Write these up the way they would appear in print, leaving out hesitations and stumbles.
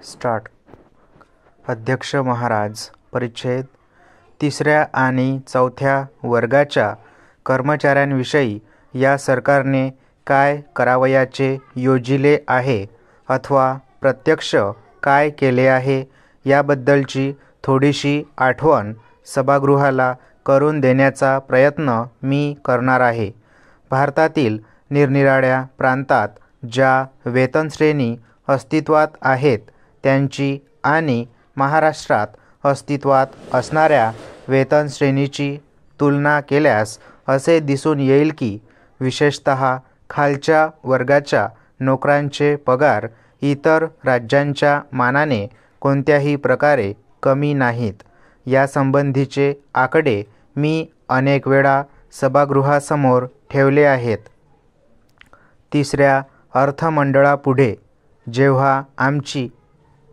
Start. अध्यक्ष महाराज. परिच्छेद. 3ऱ्या आणि 4थ्या वर्गाच्या कर्मचाऱ्यांविषयी या सरकारने काय करावयाचे योजिले आहे अथवा प्रत्यक्ष काय केले आहे याबद्दलची थोडीशी आठवण सभागृहाला करून देण्याचा प्रयत्न मी करणार आहे. भारतातील निरनिराळ्या प्रांतात ज्या वेतनश्रेणी अस्तित्वात आहेत त्यांची आणि महाराष्ट्रात अस्तित्वात असणाऱ्या वेतनश्रेणीची तुलना केल्यास असे दिसून येईल की विशेषतः खालच्या वर्गाच्या नोकरांचे पगार इतर राज्यांच्या मानाने कोणत्याही प्रकारे कमी नाहीत. यासंबंधीचे आकडे मी अनेक वेळा सभागृहासमोर ठेवले आहेत. 3ऱ्या अर्थमंडळापुढे जेव्हा आमची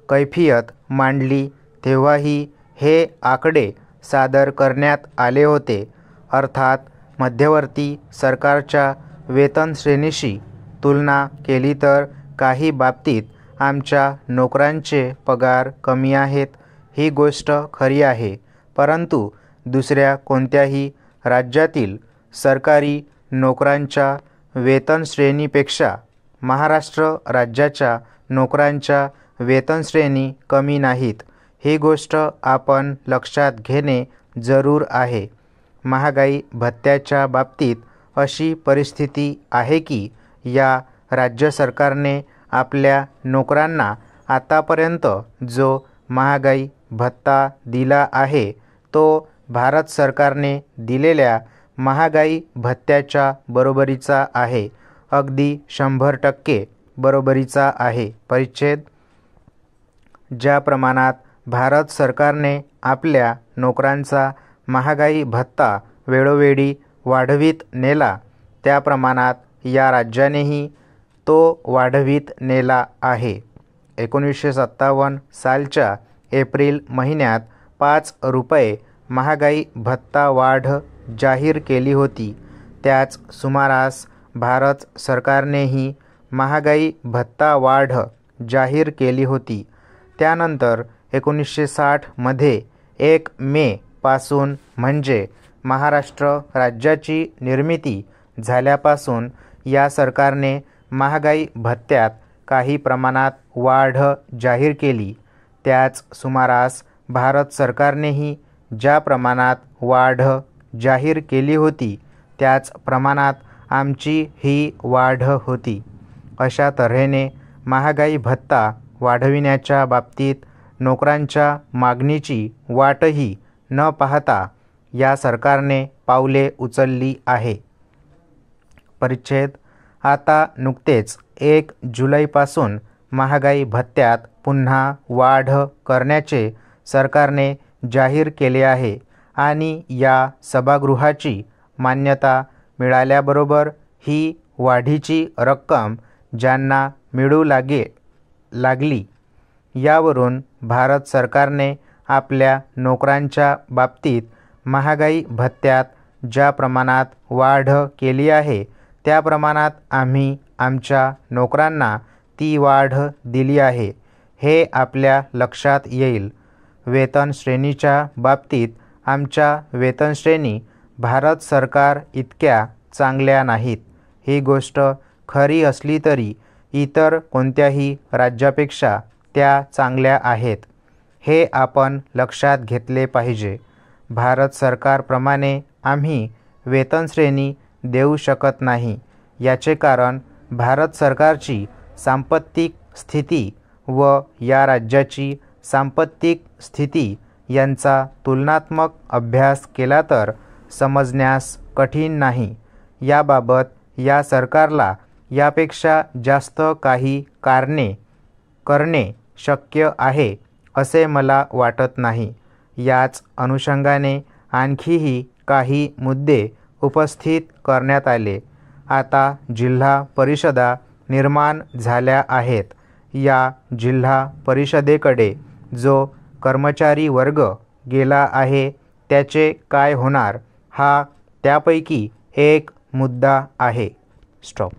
कैफियत मांडली तेव्हाही हे आकडे सादर करण्यात आले होते. अर्थात मध्यवर्ती सरकारच्या वेतनश्रेणीशी तुलना केली तर काही बाबतीत आमच्या नोकरांचे पगार कमी आहेत, ही गोष्ट खरी आहे. परंतु दुसऱ्या कोणत्याही राज्यातील सरकारी नोकरांच्या वेतनश्रेणीपेक्षा महाराष्ट्र राज्याच्या नोकरांच्या वेतनश्रेणी कमी नाहीत, ही गोष्ट आपण लक्षात घेणे जरूर आहे. महागाई भत्त्याच्या बाबतीत अशी परिस्थिती आहे की या राज्य सरकारने आपल्या नोकरांना आतापर्यंत जो महागाई भत्ता दिला आहे तो भारत सरकारने दिलेल्या महागाई भत्त्याच्या बरोबरीचा आहे, अगदी 100% बरोबरीचा आहे. परिच्छेद. ज्या प्रमाणात भारत सरकारने आपल्या नोकरांचा महागाई भत्ता वेळोवेळी वाढवित नेला त्या प्रमाणात या राज्यानेही तो वाढवित नेला आहे. 1957 सालच्या एप्रिल महिन्यात 5 रुपये महागाई भत्ता वाढ जाहीर केली होती. त्याच सुमारास भारत सरकारनेही महागाई भत्ता वाढ जाहीर केली होती. त्यानंतर 1960 मध्ये 1 मे पासून म्हणजे महाराष्ट्र राज्याची निर्मिती झाल्यापासून या सरकारने महागाई भत्त्यात काही प्रमाणात वाढ जाहीर केली. त्याच सुमारास भारत सरकारनेही ज्या प्रमाणात वाढ जाहीर केली होती त्याच प्रमाणात आमची ही वाढ होती. अशा तऱ्हेने महागाई भत्ता वाढविण्याच्या बाबतीत नोकरांच्या मागणीची वाटही न पाहता या सरकारने पावले उचलली आहे. परिच्छेद. आता नुकतेच 1 जुलैपासून महागाई भत्त्यात पुन्हा वाढ करण्याचे सरकारने जाहीर केले आहे आणि या सभागृहाची मान्यता मिळाल्याबरोबर ही वाढीची रक्कम ज्यांना मिळू लागली यावरून भारत सरकारने आपल्या नोकरांच्या बाबतीत महागाई भत्त्यात ज्या प्रमाणात वाढ केली आहे त्या प्रमाणात आम्ही आमच्या नोकरांना ती वाढ दिली आहे, हे आपल्या लक्षात येईल. वेतन श्रेणीच्या बाबतीत आमच्या वेतनश्रेणी भारत सरकार इतक्या चांगल्या नाहीत, ही गोष्ट खरी असली तरी इतर कोणत्याही राज्यापेक्षा त्या चांगल्या आहेत, हे आपण लक्षात घेतले पाहिजे. भारत सरकारप्रमाणे आम्ही वेतनश्रेणी देऊ शकत नाही. याचे कारण भारत सरकारची सांपत्तिक स्थिती व या राज्याची सांपत्तिक स्थिती यांचा तुलनात्मक अभ्यास केला तर समजण्यास कठीण नाही. याबाबत या सरकारला यापेक्षा जास्त काही करणे शक्य आहे असे मला वाटत नाही. याच अनुषंगाने आणखीही काही मुद्दे उपस्थित करण्यात आले. आता जिल्हा परिषदा निर्माण झाल्या आहेत. या जिल्हा परिषदेकडे जो कर्मचारी वर्ग गेला आहे त्याचे काय होणार हा त्यापैकी एक मुद्दा आहे. स्टॉप.